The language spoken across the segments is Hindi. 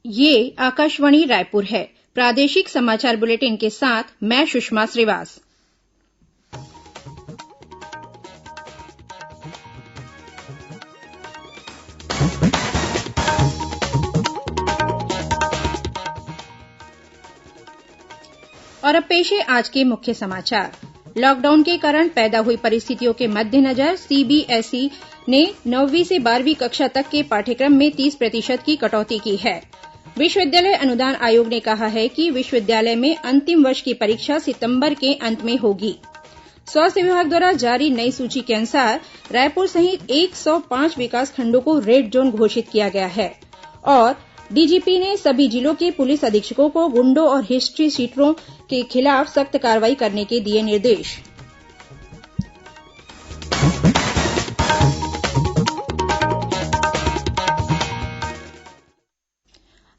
ये आकाशवाणी रायपुर है। प्रादेशिक समाचार बुलेटिन के साथ मैं सुषमा श्रीवास। और अब पेश है आज के मुख्य समाचार। लॉकडाउन के कारण पैदा हुई परिस्थितियों के मद्देनजर सीबीएसई ने 9वीं से 12वीं कक्षा तक के पाठ्यक्रम में 30% की कटौती की है। विश्वविद्यालय अनुदान आयोग ने कहा है कि विश्वविद्यालय में अंतिम वर्ष की परीक्षा सितंबर के अंत में होगी। स्वास्थ्य विभाग द्वारा जारी नई सूची के अनुसार रायपुर सहित 105 विकासखंडों को रेड जोन घोषित किया गया है और डीजीपी ने सभी जिलों के पुलिस अधीक्षकों को गुंडों और हिस्ट्री शीटरों के खिलाफ सख्त कार्रवाई करने के दिए निर्देश।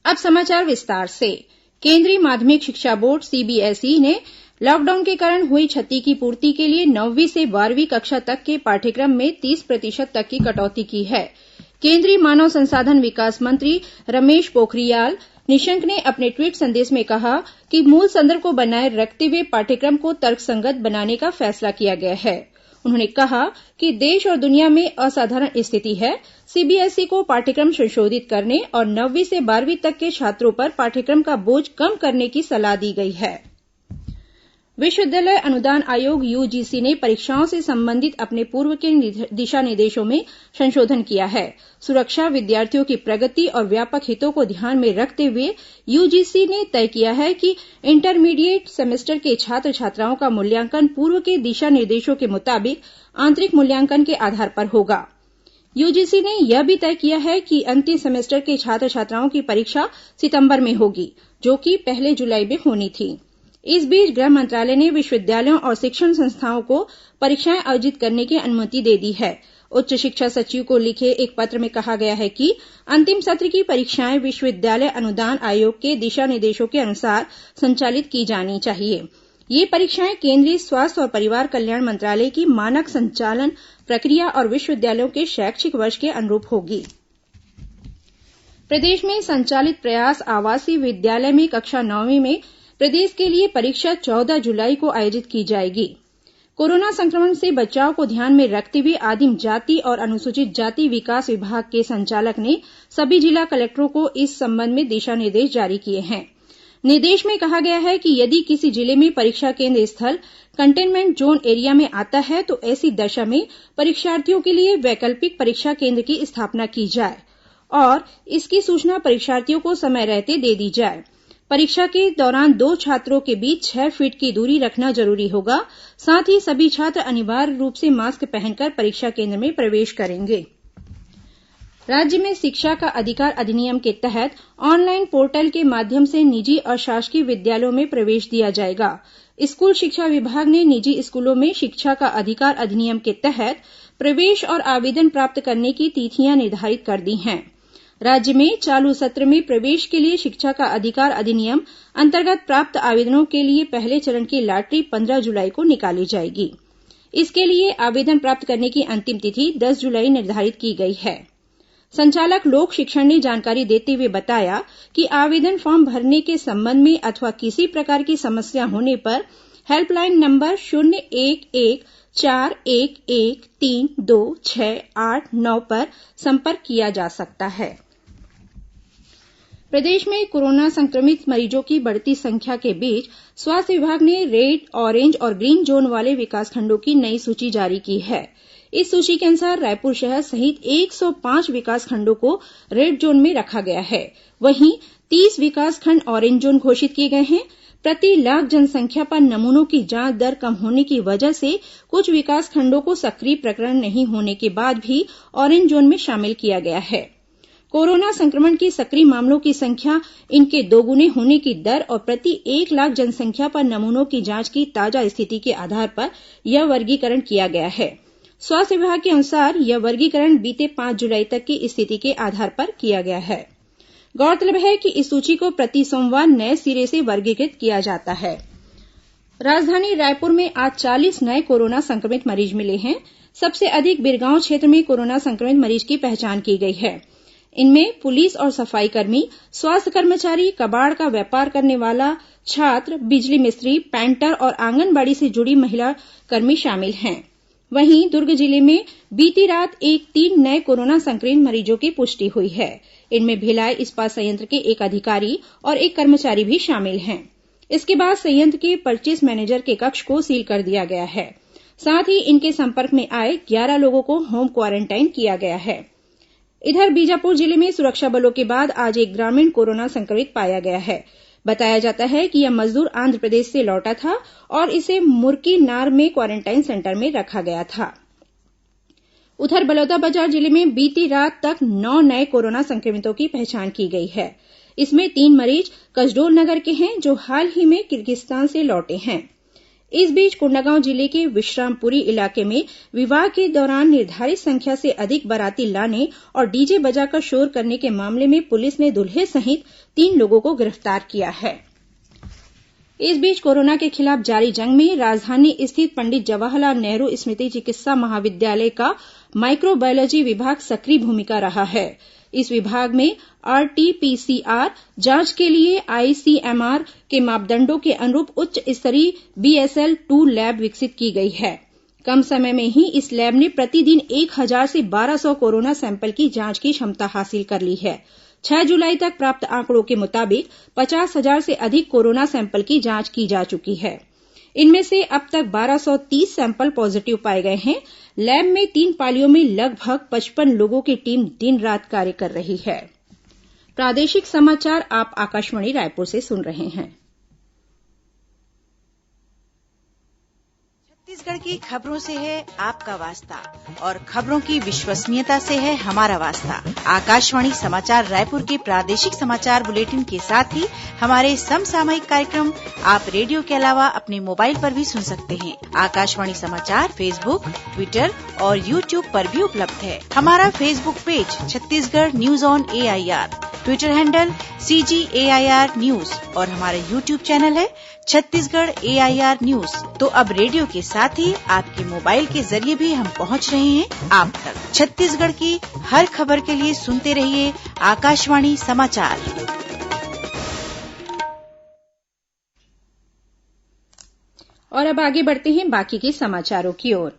अब समाचार विस्तार से। केंद्रीय माध्यमिक शिक्षा बोर्ड सीबीएसई ने लॉकडाउन के कारण हुई क्षति की पूर्ति के लिए 9वीं से 12वीं कक्षा तक के पाठ्यक्रम में 30% तक की कटौती की है। केंद्रीय मानव संसाधन विकास मंत्री रमेश पोखरियाल निशंक ने अपने ट्वीट संदेश में कहा कि मूल संदर्भ को बनाए रखते हुए पाठ्यक्रम को तर्कसंगत बनाने का फैसला किया गया है। उन्होंने कहा कि देश और दुनिया में असाधारण स्थिति है। सीबीएसई को पाठ्यक्रम संशोधित करने और 9वीं से 12वीं तक के छात्रों पर पाठ्यक्रम का बोझ कम करने की सलाह दी गई है। विश्वविद्यालय अनुदान आयोग यूजीसी ने परीक्षाओं से संबंधित अपने पूर्व के दिशा निर्देशों में संशोधन किया है। सुरक्षा, विद्यार्थियों की प्रगति और व्यापक हितों को ध्यान में रखते हुए यूजीसी ने तय किया है कि इंटरमीडिएट सेमेस्टर के छात्र छात्राओं का मूल्यांकन पूर्व के दिशा निर्देशों के मुताबिक आंतरिक मूल्यांकन के आधार पर होगा। यूजीसी ने यह भी तय किया है कि अंतिम सेमेस्टर के छात्र छात्राओं की परीक्षा सितंबर में होगी, जो कि पहले जुलाई में होनी थी। इस बीच गृह मंत्रालय ने विश्वविद्यालयों और शिक्षण संस्थाओं को परीक्षाएं आयोजित करने की अनुमति दे दी है। उच्च शिक्षा सचिव को लिखे एक पत्र में कहा गया है कि अंतिम सत्र की परीक्षाएं विश्वविद्यालय अनुदान आयोग के दिशा निर्देशों के अनुसार संचालित की जानी चाहिए। ये परीक्षाएं केंद्रीय स्वास्थ्य और परिवार कल्याण मंत्रालय की मानक संचालन प्रक्रिया और विश्वविद्यालयों के शैक्षिक वर्ष के अनुरूप होगी। प्रदेश में संचालित प्रयास आवासीय विद्यालय में कक्षा 9वीं में प्रदेश के लिए परीक्षा 14 जुलाई को आयोजित की जाएगी। कोरोना संक्रमण से बचाव को ध्यान में रखते हुए आदिम जाति और अनुसूचित जाति विकास विभाग के संचालक ने सभी जिला कलेक्टरों को इस संबंध में दिशा निर्देश जारी किए हैं। निर्देश में कहा गया है कि यदि किसी जिले में परीक्षा केंद्र स्थल कंटेनमेंट जोन एरिया में आता है तो ऐसी दशा में परीक्षार्थियों के लिए वैकल्पिक परीक्षा केंद्र की स्थापना की जाए और इसकी सूचना परीक्षार्थियों को समय रहते दे दी जाए। परीक्षा के दौरान 2 छात्रों के बीच 6 फीट की दूरी रखना जरूरी होगा। साथ ही सभी छात्र अनिवार्य रूप से मास्क पहनकर परीक्षा केंद्र में प्रवेश करेंगे। राज्य में शिक्षा का अधिकार अधिनियम के तहत ऑनलाइन पोर्टल के माध्यम से निजी और शासकीय विद्यालयों में प्रवेश दिया जाएगा। स्कूल शिक्षा विभाग ने निजी स्कूलों में शिक्षा का अधिकार अधिनियम के तहत प्रवेश और आवेदन प्राप्त करने की तिथियां निर्धारित कर दी हैं। राज्य में चालू सत्र में प्रवेश के लिए शिक्षा का अधिकार अधिनियम अंतर्गत प्राप्त आवेदनों के लिए पहले चरण की लॉटरी 15 जुलाई को निकाली जाएगी। इसके लिए आवेदन प्राप्त करने की अंतिम तिथि 10 जुलाई निर्धारित की गई है। संचालक लोक शिक्षण ने जानकारी देते हुए बताया कि आवेदन फॉर्म भरने के संबंध में अथवा किसी प्रकार की समस्या होने पर हेल्पलाइन नंबर 01141132689 पर संपर्क किया जा सकता है। प्रदेश में कोरोना संक्रमित मरीजों की बढ़ती संख्या के बीच स्वास्थ्य विभाग ने रेड, ऑरेंज और ग्रीन जोन वाले विकासखंडों की नई सूची जारी की है। इस सूची के अनुसार रायपुर शहर सहित 105 विकासखंडों को रेड जोन में रखा गया है। वहीं 30 विकासखंड ऑरेंज जोन घोषित किए गए हैं। प्रति लाख जनसंख्या पर नमूनों की जांच दर कम होने की वजह से कुछ विकासखंडों को सक्रिय प्रकरण नहीं होने के बाद भी ऑरेंज जोन में शामिल किया गया है। कोरोना संक्रमण के सक्रिय मामलों की संख्या इनके दोगुने होने की दर और प्रति 1 लाख जनसंख्या पर नमूनों की जांच की ताजा स्थिति के आधार पर यह वर्गीकरण किया गया है। स्वास्थ्य विभाग के अनुसार यह वर्गीकरण बीते 5 जुलाई तक की स्थिति के आधार पर किया गया है। गौरतलब है कि इस सूची को प्रति सोमवार नए सिरे से वर्गीकृत किया जाता है। राजधानी रायपुर में आज 40 नए कोरोना संक्रमित मरीज मिले हैं। सबसे अधिक बिरगांव क्षेत्र में कोरोना संक्रमित मरीज की पहचान की गई है। इनमें पुलिस और सफाईकर्मी, स्वास्थ्य कर्मचारी, कबाड़ का व्यापार करने वाला, छात्र, बिजली मिस्त्री, पेंटर और आंगनबाड़ी से जुड़ी महिला कर्मी शामिल हैं। वहीं दुर्ग जिले में बीती रात 3 नए कोरोना संक्रमित मरीजों की पुष्टि हुई है। इनमें भिलाई इस्पात संयंत्र के एक अधिकारी और एक कर्मचारी भी शामिल हैं। इसके बाद संयंत्र के परचेस मैनेजर के कक्ष को सील कर दिया गया है। साथ ही इनके संपर्क में आए 11 लोगों को होम क्वारेंटाइन किया गया है। इधर बीजापुर जिले में सुरक्षा बलों के बाद आज एक ग्रामीण कोरोना संक्रमित पाया गया है। बताया जाता है कि यह मजदूर आंध्रप्रदेश से लौटा था और इसे मुरकीनार में क्वारेंटाइन सेंटर में रखा गया था। उधर बलौदाबाजार जिले में बीती रात तक 9 नए कोरोना संक्रमितों की पहचान की गई है। इसमें 3 मरीज कसडोल नगर के हैं, जो हाल ही में किर्गिस्तान से लौटे हैं। इस बीच कोंडागांव जिले के विश्रामपुरी इलाके में विवाह के दौरान निर्धारित संख्या से अधिक बाराती लाने और डीजे बजाकर शोर करने के मामले में पुलिस ने दूल्हे सहित 3 लोगों को गिरफ्तार किया है। इस बीच कोरोना के खिलाफ जारी जंग में राजधानी स्थित पंडित जवाहरलाल नेहरू स्मृति चिकित्सा महाविद्यालय का माइक्रोबायोलॉजी विभाग सक्रिय भूमिका रहा है। इस विभाग में आरटी-पीसीआर जांच के लिए आईसीएमआर के मापदंडों के अनुरूप उच्च स्तरीय BSL-2 लैब विकसित की गई है। कम समय में ही इस लैब ने प्रतिदिन 1000 से 1200 कोरोना सैंपल की जांच की क्षमता हासिल कर ली है। 6 जुलाई तक प्राप्त आंकड़ों के मुताबिक 50,000 से अधिक कोरोना सैंपल की जांच की जा चुकी है। इनमें से अब तक 1230 सैंपल पॉजिटिव पाए गए हैं। लैब में 3 पालियों में लगभग 55 लोगों की टीम दिन रात कार्य कर रही है। प्रादेशिक समाचार आप आकाशवाणी रायपुर से सुन रहे हैं। छत्तीसगढ़ की खबरों से है आपका वास्ता और खबरों की विश्वसनीयता से है हमारा वास्ता। आकाशवाणी समाचार रायपुर के प्रादेशिक समाचार बुलेटिन के साथ ही हमारे समसामयिक कार्यक्रम आप रेडियो के अलावा अपने मोबाइल पर भी सुन सकते हैं। आकाशवाणी समाचार फेसबुक, ट्विटर और यूट्यूब पर भी उपलब्ध है। हमारा Facebook page Chhattisgarh news on AIR, Twitter handle CGAIR news और हमारा यूट्यूब चैनल है छत्तीसगढ़ AIR न्यूज। तो अब रेडियो के साथ ही आपके मोबाइल के जरिए भी हम पहुंच रहे हैं आप तक। छत्तीसगढ़ की हर खबर के लिए सुनते रहिए आकाशवाणी समाचार। और अब आगे बढ़ते हैं बाकी के समाचारों की ओर।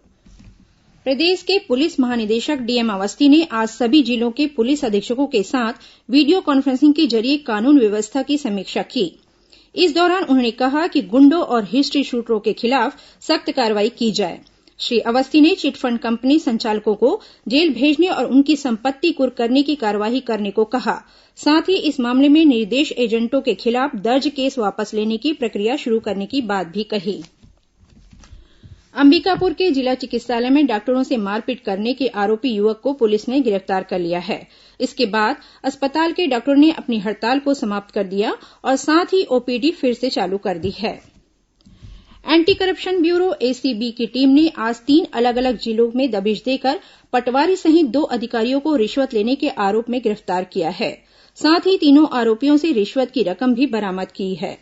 प्रदेश के पुलिस महानिदेशक DM अवस्थी ने आज सभी जिलों के पुलिस अधीक्षकों के साथ वीडियो कॉन्फ्रेंसिंग के जरिए कानून व्यवस्था की समीक्षा की। इस दौरान उन्होंने कहा कि गुंडों और हिस्ट्री शूटरों के खिलाफ सख्त कार्रवाई की जाए। श्री अवस्थी ने चिटफंड कंपनी संचालकों को जेल भेजने और उनकी संपत्ति कुर्क करने की कार्रवाई करने को कहा। साथ ही इस मामले में निर्दोष एजेंटों के खिलाफ दर्ज केस वापस लेने की प्रक्रिया शुरू करने की बात भी कही। अंबिकापुर के जिला चिकित्सालय में डॉक्टरों से मारपीट करने के आरोपी युवक को पुलिस ने गिरफ्तार कर लिया है। इसके बाद अस्पताल के डॉक्टरों ने अपनी हड़ताल को समाप्त कर दिया और साथ ही OPD फिर से चालू कर दी है। एंटी करप्शन ब्यूरो ACB की टीम ने आज 3 अलग अलग जिलों में दबिश देकर पटवारी सहित 2 अधिकारियों को रिश्वत लेने के आरोप में गिरफ्तार किया है। साथ ही तीनों आरोपियों से रिश्वत की रकम भी बरामद की है।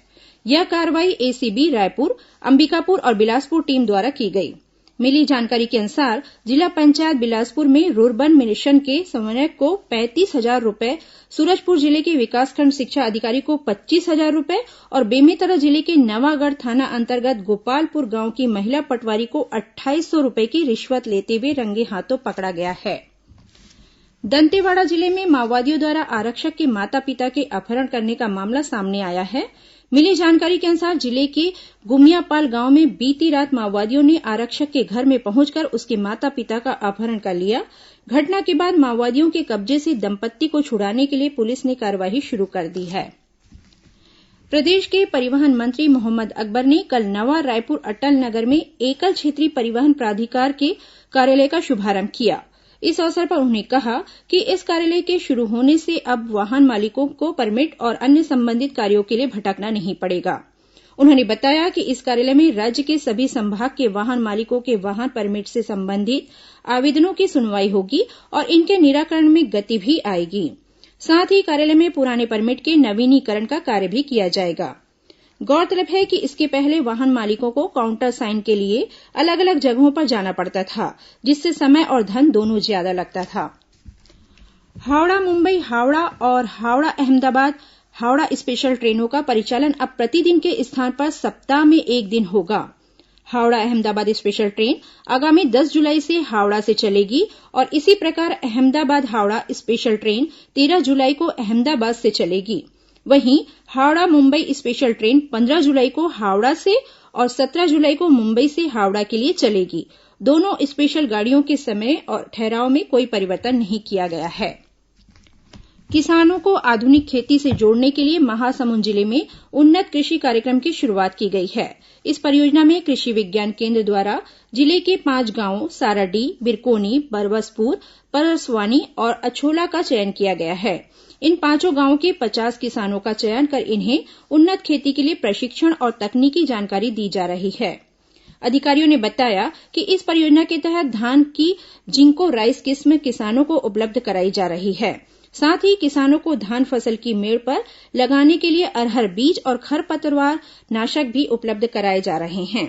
यह कार्रवाई ACB रायपुर, अंबिकापुर और बिलासपुर टीम द्वारा की गई। मिली जानकारी के अनुसार जिला पंचायत बिलासपुर में रूर्बन मिशन के समन्वयक को 35,000 रूपये, सूरजपुर जिले के विकासखंड शिक्षा अधिकारी को 25,000 रूपये और बेमेतरा जिले के नवागढ़ थाना अंतर्गत गोपालपुर गांव की महिला पटवारी को 2,800 रूपये की रिश्वत लेते हुए रंगे हाथों पकड़ा गया है। दंतेवाड़ा जिले में माओवादियों द्वारा आरक्षक के माता पिता के अपहरण करने का मामला सामने आया है। मिली जानकारी के अनुसार जिले के गुमियापाल गांव में बीती रात माओवादियों ने आरक्षक के घर में पहुंचकर उसके माता पिता का अपहरण कर लिया। घटना के बाद माओवादियों के कब्जे से दंपत्ति को छुड़ाने के लिए पुलिस ने कार्रवाई शुरू कर दी है। प्रदेश के परिवहन मंत्री मोहम्मद अकबर ने कल नवा रायपुर अटल नगर में एकल क्षेत्रीय परिवहन प्राधिकार के कार्यालय का शुभारंभ किया। इस अवसर पर उन्होंने कहा कि इस कार्यालय के शुरू होने से अब वाहन मालिकों को परमिट और अन्य संबंधित कार्यों के लिए भटकना नहीं पड़ेगा। उन्होंने बताया कि इस कार्यालय में राज्य के सभी संभाग के वाहन मालिकों के वाहन परमिट से संबंधित आवेदनों की सुनवाई होगी और इनके निराकरण में गति भी आएगी। साथ ही कार्यालय में पुराने परमिट के नवीनीकरण का कार्य भी किया जाएगा। गौरतलब है कि इसके पहले वाहन मालिकों को काउंटर साइन के लिए अलग अलग जगहों पर जाना पड़ता था, जिससे समय और धन दोनों ज्यादा लगता था। हावड़ा मुंबई हावड़ा और हावड़ा अहमदाबाद हावड़ा स्पेशल ट्रेनों का परिचालन अब प्रतिदिन के स्थान पर सप्ताह में एक दिन होगा। हावड़ा अहमदाबाद स्पेशल ट्रेन आगामी 10 जुलाई से हावड़ा से चलेगी और इसी प्रकार अहमदाबाद हावड़ा स्पेशल ट्रेन 13 जुलाई को अहमदाबाद से चलेगी। वहीं हावड़ा मुंबई स्पेशल ट्रेन 15 जुलाई को हावड़ा से और 17 जुलाई को मुंबई से हावड़ा के लिए चलेगी। दोनों स्पेशल गाड़ियों के समय और ठहराव में कोई परिवर्तन नहीं किया गया है। किसानों को आधुनिक खेती से जोड़ने के लिए महासमुंद जिले में उन्नत कृषि कार्यक्रम की शुरुआत की गई है। इस परियोजना में कृषि विज्ञान केन्द्र द्वारा जिले के 5 गांवों साराडीह, बिरकोनी, बरबसपुर, परसवानी और अछोला का चयन किया गया है। इन 5 गांवों के 50 किसानों का चयन कर इन्हें उन्नत खेती के लिए प्रशिक्षण और तकनीकी जानकारी दी जा रही है। अधिकारियों ने बताया कि इस परियोजना के तहत धान की जिंको राइस किस्म किसानों को उपलब्ध कराई जा रही है। साथ ही किसानों को धान फसल की मेड़ पर लगाने के लिए अरहर बीज और खरपतवार नाशक भी उपलब्ध कराए जा रहे हैं।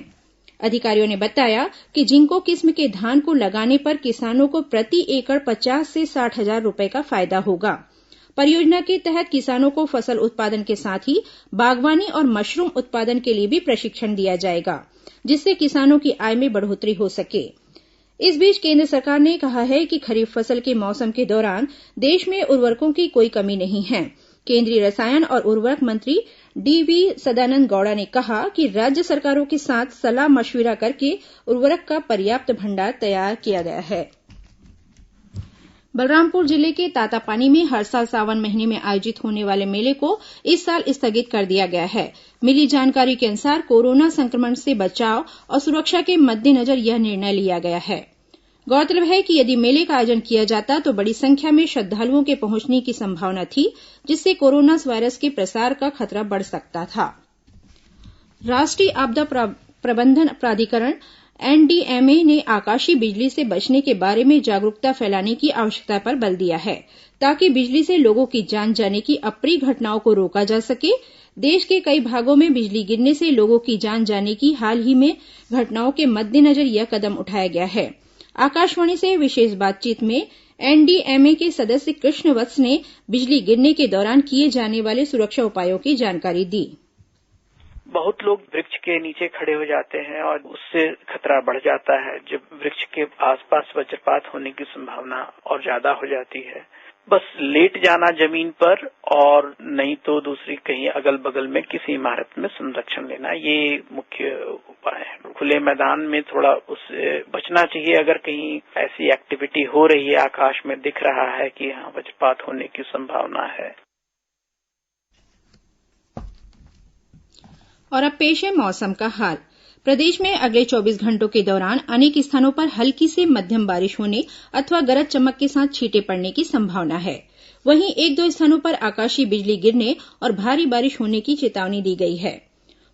अधिकारियों ने बताया कि जिंको किस्म के धान को लगाने पर किसानों को प्रति एकड़ 50 से 60 हजार रूपये का फायदा होगा। परियोजना के तहत किसानों को फसल उत्पादन के साथ ही बागवानी और मशरूम उत्पादन के लिए भी प्रशिक्षण दिया जाएगा, जिससे किसानों की आय में बढ़ोत्तरी हो सके। इस बीच केंद्र सरकार ने कहा है कि खरीफ फसल के मौसम के दौरान देश में उर्वरकों की कोई कमी नहीं है। केंद्रीय रसायन और उर्वरक मंत्री डीवी सदानंद गौड़ा ने कहा कि राज्य सरकारों के साथ सलाह मशविरा करके उर्वरक का पर्याप्त भंडार तैयार किया गया है। बलरामपुर जिले के तातापानी में हर साल सावन महीने में आयोजित होने वाले मेले को इस साल स्थगित कर दिया गया है। मिली जानकारी के अनुसार कोरोना संक्रमण से बचाव और सुरक्षा के मद्देनजर यह निर्णय लिया गया है। गौरतलब है कि यदि मेले का आयोजन किया जाता तो बड़ी संख्या में श्रद्धालुओं के पहुंचने की संभावना थी, जिससे कोरोना वायरस के प्रसार का खतरा बढ़ सकता था। राष्ट्रीय आपदा प्रबंधन प्राधिकरण एनडीएमए ने आकाशीय बिजली से बचने के बारे में जागरूकता फैलाने की आवश्यकता पर बल दिया है, ताकि बिजली से लोगों की जान जाने की अप्रिय घटनाओं को रोका जा सके। देश के कई भागों में बिजली गिरने से लोगों की जान जाने की हाल ही में घटनाओं के मद्देनजर यह कदम उठाया गया है। आकाशवाणी से विशेष बातचीत में एनडीएमए के सदस्य कृष्ण वत्स ने बिजली गिरने के दौरान किए जाने वाले सुरक्षा उपायों की जानकारी दी। बहुत लोग वृक्ष के नीचे खड़े हो जाते हैं और उससे खतरा बढ़ जाता है। जब वृक्ष के आसपास वज्रपात होने की संभावना और ज्यादा हो जाती है। बस लेट जाना जमीन पर और नहीं तो दूसरी कहीं अगल बगल में किसी इमारत में संरक्षण लेना, ये मुख्य उपाय है। खुले मैदान में थोड़ा उससे बचना चाहिए। अगर कहीं ऐसी एक्टिविटी हो रही है, आकाश में दिख रहा है कि यहाँ वज्रपात होने की संभावना है। और अब पेश है मौसम का हाल। प्रदेश में अगले 24 घंटों के दौरान अनेक स्थानों पर हल्की से मध्यम बारिश होने अथवा गरज चमक के साथ छींटे पड़ने की संभावना है। वहीं 1-2 स्थानों पर आकाशीय बिजली गिरने और भारी बारिश होने की चेतावनी दी गई है।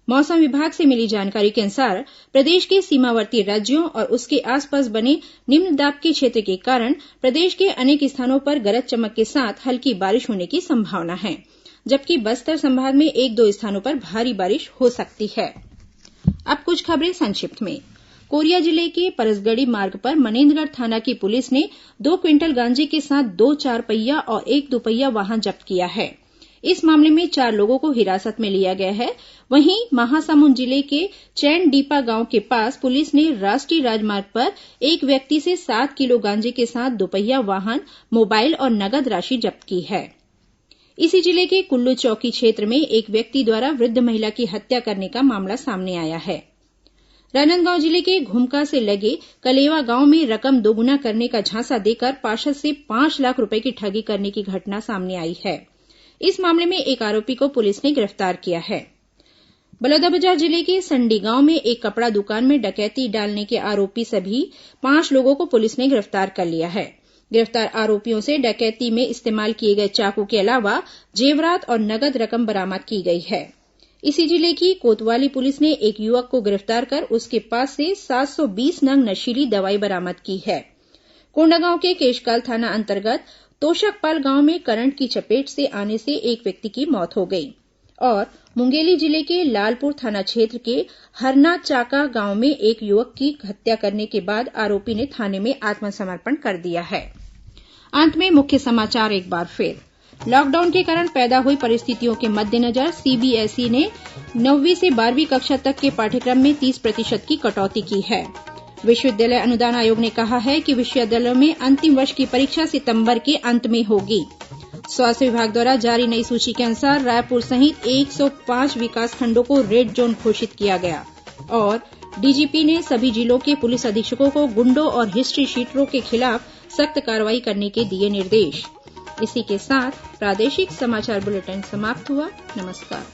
मौसम विभाग से मिली जानकारी के अनुसार प्रदेश के सीमावर्ती राज्यों और उसके आसपास बने निम्न दाब के क्षेत्र के कारण प्रदेश के अनेक स्थानों पर गरज चमक के साथ हल्की बारिश होने की संभावना है, जबकि बस्तर संभाग में 1-2 स्थानों पर भारी बारिश हो सकती है। अब कुछ खबरें संक्षिप्त में। कोरिया जिले के परसगड़ी मार्ग पर मनेन्द्रगढ़ थाना की पुलिस ने 2 क्विंटल गांजे के साथ 2 4-पहिया और 1 2-पहिया वाहन जब्त किया है। इस मामले में 4 लोगों को हिरासत में लिया गया है। वहीं महासमुंद जिले के चैनडीपा गांव के पास पुलिस ने राष्ट्रीय राजमार्ग पर एक व्यक्ति से 7 किलो गांजे के साथ 2 पहिया वाहन, मोबाइल और नगद राशि जब्त की है। इसी जिले के कुल्लू चौकी क्षेत्र में एक व्यक्ति द्वारा वृद्ध महिला की हत्या करने का मामला सामने आया है। राजनांदगांव जिले के घुमका से लगे कलेवा गांव में रकम दोगुना करने का झांसा देकर पार्षद से 5 लाख रुपए की ठगी करने की घटना सामने आई है। इस मामले में एक आरोपी को पुलिस ने गिरफ्तार किया है। बलौदाबाजार जिले के संडी गांव में एक कपड़ा दुकान में डकैती डालने के आरोपी सभी 5 लोगों को पुलिस ने गिरफ्तार कर लिया है। गिरफ्तार आरोपियों से डकैती में इस्तेमाल किए गए चाकू के अलावा जेवरात और नगद रकम बरामद की गई है। इसी जिले की कोतवाली पुलिस ने एक युवक को गिरफ्तार कर उसके पास से 720 नग नशीली दवाई बरामद की है। कोंडागांव के केशकाल थाना अंतर्गत तोशकपाल गांव में करंट की चपेट से आने से एक व्यक्ति की मौत हो गई। और मुंगेली जिले के लालपुर थाना क्षेत्र के हरना चाका गांव में एक युवक की हत्या करने के बाद आरोपी ने थाने में आत्मसमर्पण कर दिया है। अंत में मुख्य समाचार एक बार फिर। लॉकडाउन के कारण पैदा हुई परिस्थितियों के मद्देनजर सीबीएसई ने 9वीं से 12वीं कक्षा तक के पाठ्यक्रम में 30% की कटौती की है। विश्वविद्यालय अनुदान आयोग ने कहा है कि विश्वविद्यालयों में अंतिम वर्ष की परीक्षा सितंबर के अंत में होगी। स्वास्थ्य विभाग द्वारा जारी नई सूची के अनुसार रायपुर सहित 105 विकासखंडों को रेड जोन घोषित किया गया और डीजीपी ने सभी जिलों के पुलिस अधीक्षकों को गुंडों और हिस्ट्री शीटरों के खिलाफ सख्त कार्रवाई करने के दिए निर्देश। इसी के साथ प्रादेशिक समाचार बुलेटिन समाप्त हुआ। नमस्कार।